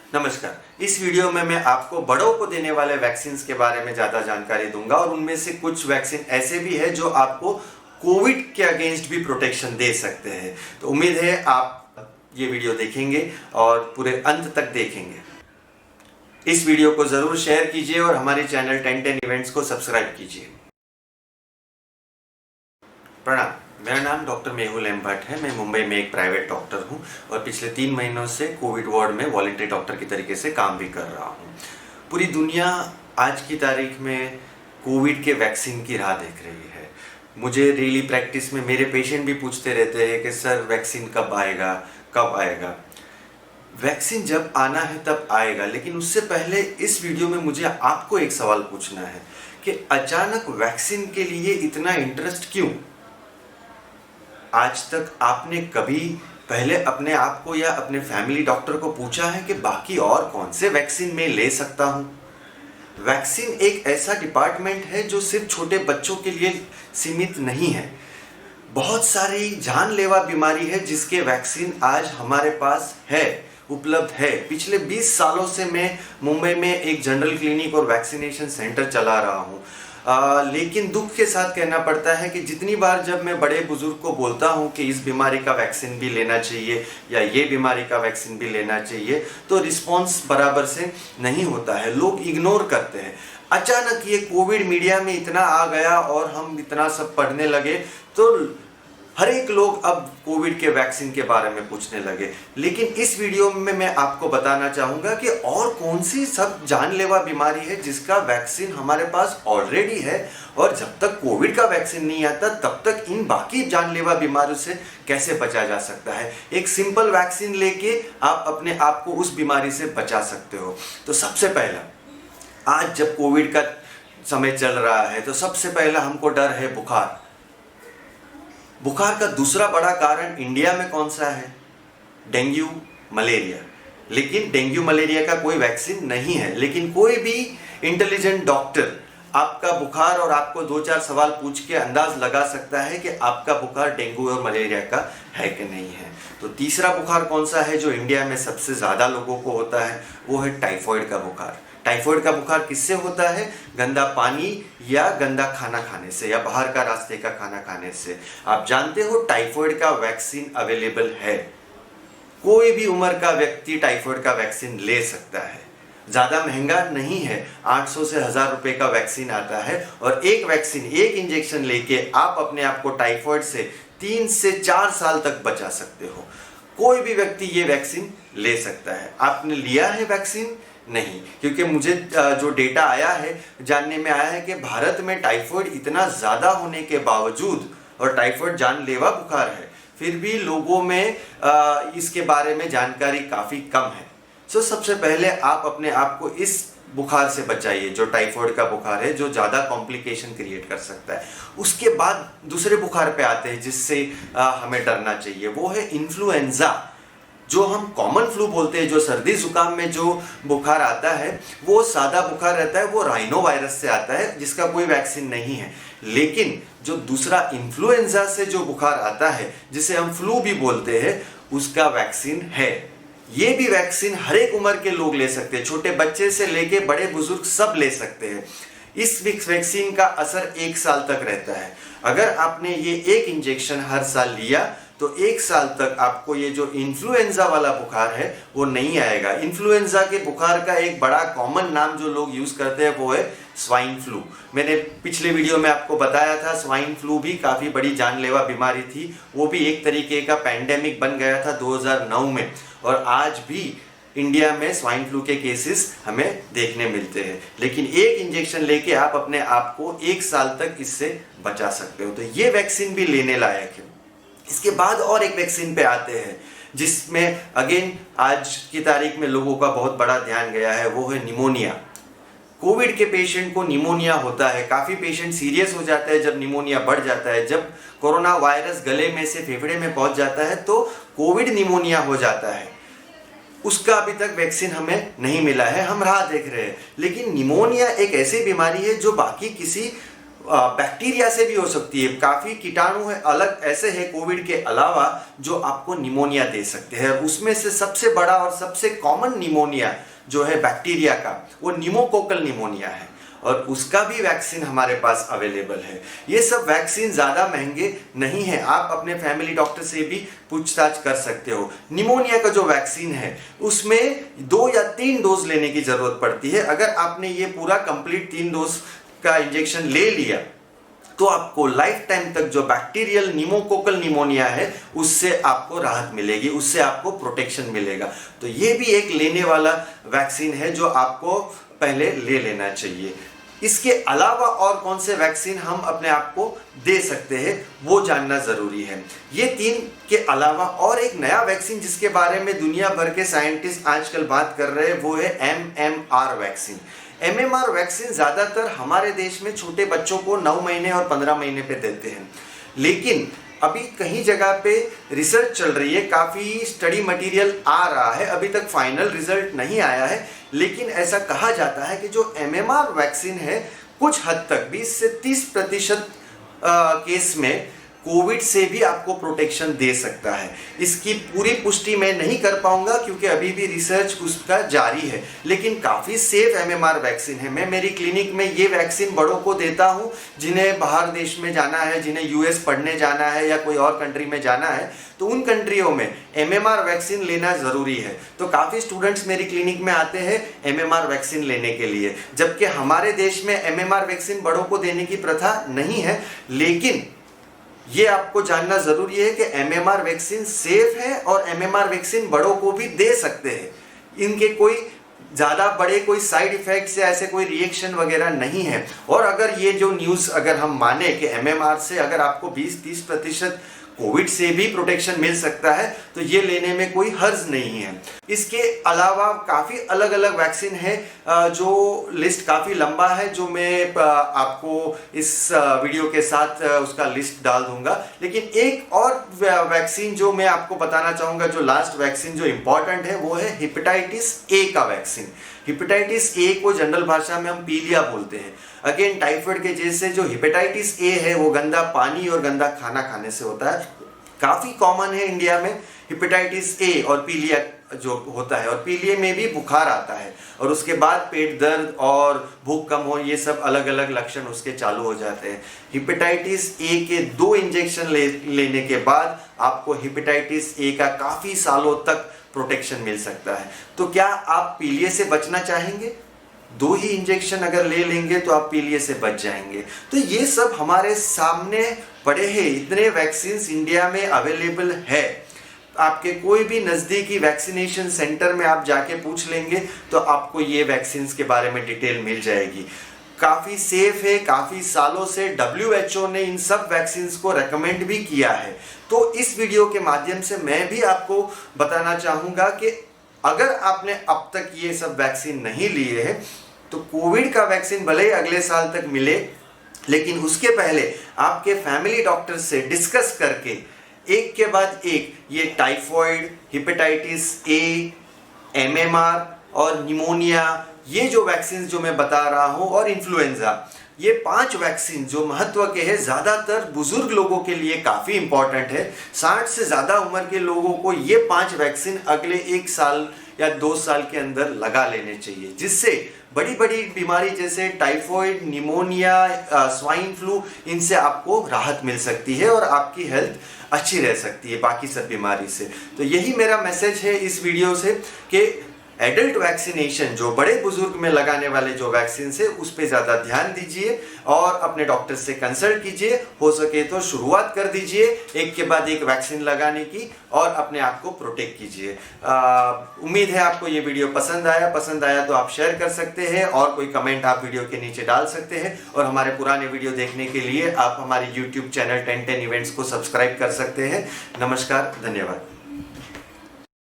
नमस्कार। इस वीडियो में मैं आपको बड़ों को देने वाले वैक्सीन के बारे में ज़्यादा जानकारी दूंगा और उनमें से कुछ वैक्सीन ऐसे भी है जो आपको कोविड के अगेंस्ट भी प्रोटेक्शन दे सकते हैं। तो उम्मीद है आप ये वीडियो देखेंगे और पूरे अंत तक देखेंगे। इस वीडियो को ज़रूर शेयर कीजिए और हमारे चैनल 1010 इवेंट्स को सब्सक्राइब कीजिए। प्रणाम, मेरा नाम डॉक्टर मेहुल एम भट्ट है। मैं मुंबई में एक प्राइवेट डॉक्टर हूं और पिछले 3 महीनों से कोविड वार्ड में वॉलंटरी डॉक्टर की तरीके से काम भी कर रहा हूं। पूरी दुनिया आज की तारीख में कोविड के वैक्सीन की राह देख रही है। मुझे डेली प्रैक्टिस में मेरे पेशेंट भी पूछते रहते हैं कि सर वैक्सीन कब आएगा, कब आएगा। वैक्सीन जब आना है तब आएगा, लेकिन उससे पहले इस वीडियो में मुझे आपको एक सवाल पूछना है कि अचानक वैक्सीन के लिए इतना इंटरेस्ट क्यों? आज तक आपने कभी पहले अपने आप को या अपने फैमिली डॉक्टर को पूछा है कि बाकी और कौन से वैक्सीन मैं ले सकता हूं? वैक्सीन एक ऐसा डिपार्टमेंट है जो सिर्फ छोटे बच्चों के लिए सीमित नहीं है। बहुत सारी जानलेवा बीमारी है जिसके वैक्सीन आज हमारे पास है, उपलब्ध है। पिछले 20 सालों से मैं मुंबई में एक जनरल क्लिनिक और वैक्सीनेशन सेंटर चला रहा हूँ। लेकिन दुख के साथ कहना पड़ता है कि जितनी बार जब मैं बड़े बुजुर्ग को बोलता हूँ कि इस बीमारी का वैक्सीन भी लेना चाहिए या ये बीमारी का वैक्सीन भी लेना चाहिए, तो रिस्पॉन्स बराबर से नहीं होता है, लोग इग्नोर करते हैं। अचानक ये कोविड मीडिया में इतना आ गया और हम इतना सब पढ़ने लगे तो हर एक लोग अब कोविड के वैक्सीन के बारे में पूछने लगे। लेकिन इस वीडियो में मैं आपको बताना चाहूँगा कि और कौन सी सब जानलेवा बीमारी है जिसका वैक्सीन हमारे पास ऑलरेडी है और जब तक कोविड का वैक्सीन नहीं आता तब तक इन बाकी जानलेवा बीमारियों से कैसे बचा जा सकता है। एक सिंपल वैक्सीन लेके आप अपने आप को उस बीमारी से बचा सकते हो। तो सबसे पहला, आज जब कोविड का समय चल रहा है तो सबसे पहला हमको डर है बुखार। बुखार का दूसरा बड़ा कारण इंडिया में कौन सा है? Dengue, malaria. लेकिन डेंगू मलेरिया का कोई वैक्सीन नहीं है। लेकिन कोई भी इंटेलिजेंट डॉक्टर आपका बुखार और आपको 2-4 सवाल पूछ के अंदाज लगा सकता है कि आपका बुखार डेंगू और मलेरिया का है कि नहीं है। तो तीसरा बुखार कौन सा है जो इंडिया में सबसे ज़्यादा लोगों को होता है? वो है टाइफॉइड का बुखार। टाइफॉइड का बुखार किससे होता है? गंदा पानी या गंदा खाना खाने से या बाहर का रास्ते का खाना खाने से। आप जानते हो टाइफॉइड का वैक्सीन अवेलेबल है। कोई भी उम्र का व्यक्ति टाइफॉइड का वैक्सीन ले सकता है। ज़्यादा महंगा नहीं है, 800 से 1000 रुपये का वैक्सीन आता है और एक वैक्सीन, एक इंजेक्शन लेके आप अपने आप को टाइफॉइड से 3 से 4 साल तक बचा सकते हो। कोई भी व्यक्ति ये वैक्सीन ले सकता है। आपने लिया है वैक्सीन? नहीं, क्योंकि मुझे जो डेटा आया है, जानने में आया है कि भारत में टाइफॉइड इतना ज़्यादा होने के बावजूद, और टाइफॉइड जानलेवा बुखार है, फिर भी लोगों में इसके बारे में जानकारी काफ़ी कम है। सो सबसे पहले आप अपने आप को इस बुखार से बचाइए जो टाइफॉइड का बुखार है, जो ज़्यादा कॉम्प्लिकेशन क्रिएट कर सकता है। उसके बाद दूसरे बुखार पे आते हैं जिससे हमें डरना चाहिए, वो है इन्फ्लुएंजा। जो हम कॉमन फ्लू बोलते हैं, जो सर्दी जुकाम में जो बुखार आता है वो सादा बुखार रहता है, वो राइनो वायरस से आता है जिसका कोई वैक्सीन नहीं है। लेकिन जो दूसरा इन्फ्लुएंजा से जो बुखार आता है जिसे हम फ्लू भी बोलते हैं, उसका वैक्सीन है। ये भी वैक्सीन हर एक उम्र के लोग ले सकते हैं, छोटे बच्चे से लेके बड़े बुजुर्ग सब ले सकते हैं। इस वैक्सीन का असर 1 साल तक रहता है। अगर आपने ये एक इंजेक्शन हर साल लिया तो 1 साल तक आपको ये जो इन्फ्लुएंजा वाला बुखार है वो नहीं आएगा। इन्फ्लुएंजा के बुखार का एक बड़ा कॉमन नाम जो लोग यूज करते हैं वो है स्वाइन फ्लू। मैंने पिछले वीडियो में आपको बताया था, स्वाइन फ्लू भी काफ़ी बड़ी जानलेवा बीमारी थी। वो भी एक तरीके का पैंडेमिक बन गया था 2009 में, और आज भी इंडिया में स्वाइन फ्लू के केसेस हमें देखने मिलते हैं। लेकिन एक इंजेक्शन लेके आप अपने आप को 1 साल तक इससे बचा सकते हो। तो ये वैक्सीन भी लेने लायक है। इसके बाद और एक वैक्सीन पे आते हैं जिसमें अगेन आज की तारीख में लोगों का बहुत बड़ा ध्यान गया है, वो है निमोनिया। कोविड के पेशेंट को निमोनिया होता है। काफ़ी पेशेंट सीरियस हो जाता है जब निमोनिया बढ़ जाता है। जब कोरोना वायरस गले में से फेफड़े में पहुंच जाता है तो कोविड निमोनिया हो जाता है। उसका अभी तक वैक्सीन हमें नहीं मिला है, हम राह देख रहे हैं। लेकिन निमोनिया एक ऐसी बीमारी है जो बाकी किसी बैक्टीरिया से भी हो सकती है। काफ़ी कीटाणु है अलग ऐसे है कोविड के अलावा जो आपको निमोनिया दे सकते हैं। उसमें से सबसे बड़ा और सबसे कॉमन निमोनिया जो है बैक्टीरिया का, वो निमोकोकल निमोनिया है और उसका भी वैक्सीन हमारे पास अवेलेबल है। ये सब वैक्सीन ज़्यादा महंगे नहीं है, आप अपने फैमिली डॉक्टर से भी पूछताछ कर सकते हो। निमोनिया का जो वैक्सीन है उसमें 2 या 3 डोज लेने की ज़रूरत पड़ती है। अगर आपने ये पूरा कंप्लीट 3 डोज का इंजेक्शन ले लिया तो आपको लाइफ टाइम तक जो बैक्टीरियल निमोकोकल निमोनिया है उससे आपको राहत मिलेगी, उससे आपको प्रोटेक्शन मिलेगा। तो ये भी एक लेने वाला वैक्सीन है जो आपको पहले ले लेना चाहिए। इसके अलावा और कौन से वैक्सीन हम अपने आप को दे सकते हैं वो जानना ज़रूरी है। ये 3 के अलावा और एक नया वैक्सीन जिसके बारे में दुनिया भर के साइंटिस्ट आजकल बात कर रहे हैं वो है MMR वैक्सीन। MMR वैक्सीन ज़्यादातर हमारे देश में छोटे बच्चों को 9 महीने और 15 महीने पे देते हैं, लेकिन अभी कहीं जगह पे रिसर्च चल रही है, काफ़ी स्टडी मटेरियल आ रहा है, अभी तक फाइनल रिजल्ट नहीं आया है, लेकिन ऐसा कहा जाता है कि जो MMR वैक्सीन है कुछ हद तक 20 से 30% केस में कोविड से भी आपको प्रोटेक्शन दे सकता है। इसकी पूरी पुष्टि मैं नहीं कर पाऊंगा क्योंकि अभी भी रिसर्च उसका जारी है, लेकिन काफ़ी सेफ MMR वैक्सीन है। मैं मेरी क्लिनिक में ये वैक्सीन बड़ों को देता हूँ जिन्हें बाहर देश में जाना है, जिन्हें US पढ़ने जाना है या कोई और कंट्री में जाना है, तो उन कंट्रियों में MMR वैक्सीन लेना ज़रूरी है। तो काफ़ी स्टूडेंट्स मेरी क्लिनिक में आते हैं MMR वैक्सीन लेने के लिए, जबकि हमारे देश में MMR वैक्सीन बड़ों को देने की प्रथा नहीं है। लेकिन ये आपको जानना जरूरी है कि MMR वैक्सीन सेफ है और MMR वैक्सीन बड़ों को भी दे सकते हैं। इनके कोई ज़्यादा बड़े कोई साइड इफेक्ट्स या ऐसे कोई रिएक्शन वगैरह नहीं है। और अगर ये जो न्यूज़ अगर हम माने कि MMR से अगर आपको 20-30% कोविड से भी प्रोटेक्शन मिल सकता है तो ये लेने में कोई हर्ज नहीं है। इसके अलावा काफ़ी अलग अलग वैक्सीन है, जो लिस्ट काफ़ी लंबा है, जो मैं आपको इस वीडियो के साथ उसका लिस्ट डाल दूंगा। लेकिन एक और वैक्सीन जो मैं आपको बताना चाहूँगा, जो लास्ट वैक्सीन जो इम्पॉर्टेंट है वो है हेपेटाइटिस ए का वैक्सीन। हेपेटाइटिस ए को जनरल भाषा में हम पीलिया बोलते हैं। अगेन टाइफाइड के जैसे जो हेपेटाइटिस ए है वो गंदा पानी और गंदा खाना खाने से होता है। काफ़ी कॉमन है इंडिया में हेपेटाइटिस ए और पीलिया जो होता है, और पीलिया में भी बुखार आता है और उसके बाद पेट दर्द और भूख कम हो, ये सब अलग अलग लक्षण उसके चालू हो जाते हैं। हेपेटाइटिस ए के 2 इंजेक्शन लेने के बाद आपको हेपेटाइटिस ए का काफ़ी सालों तक प्रोटेक्शन मिल सकता है। तो क्या आप पीलिया से बचना चाहेंगे? 2 ही इंजेक्शन अगर ले लेंगे तो आप पीलिया से बच जाएंगे। तो ये सब हमारे सामने पड़े हैं, इतने वैक्सीन इंडिया में अवेलेबल है। आपके कोई भी नज़दीकी वैक्सीनेशन सेंटर में आप जाके पूछ लेंगे तो आपको ये वैक्सीन के बारे में डिटेल मिल जाएगी। काफ़ी सेफ है, काफ़ी सालों से WHO ने इन सब वैक्सीन को रेकमेंड भी किया है। तो इस वीडियो के माध्यम से मैं भी आपको बताना चाहूँगा कि अगर आपने अब तक ये सब वैक्सीन नहीं लिए हैं तो कोविड का वैक्सीन भले ही अगले साल तक मिले, लेकिन उसके पहले आपके फैमिली डॉक्टर से डिस्कस करके एक के बाद एक ये टाइफाइड, हेपेटाइटिस ए, MMR और निमोनिया, ये जो वैक्सीन जो मैं बता रहा हूँ, और इन्फ्लुएंजा, ये 5 वैक्सीन जो महत्व के हैं, ज़्यादातर बुजुर्ग लोगों के लिए काफ़ी इंपॉर्टेंट है। 60 से ज़्यादा उम्र के लोगों को ये 5 वैक्सीन अगले 1 साल या 2 साल के अंदर लगा लेने चाहिए, जिससे बड़ी बड़ी बीमारी जैसे टाइफाइड, निमोनिया, स्वाइन फ्लू, इनसे आपको राहत मिल सकती है और आपकी हेल्थ अच्छी रह सकती है बाकी सब बीमारी से। तो यही मेरा मैसेज है इस वीडियो से कि एडल्ट वैक्सीनेशन जो बड़े बुजुर्ग में लगाने वाले जो वैक्सीन है उस पर ज़्यादा ध्यान दीजिए और अपने डॉक्टर से कंसल्ट कीजिए। हो सके तो शुरुआत कर दीजिए एक के बाद एक वैक्सीन लगाने की और अपने आप को प्रोटेक्ट कीजिए। उम्मीद है आपको ये वीडियो पसंद आया तो आप शेयर कर सकते हैं और कोई कमेंट आप वीडियो के नीचे डाल सकते हैं। और हमारे पुराने वीडियो देखने के लिए आप हमारे YouTube चैनल 1010 इवेंट्स को सब्सक्राइब कर सकते हैं। नमस्कार, धन्यवाद।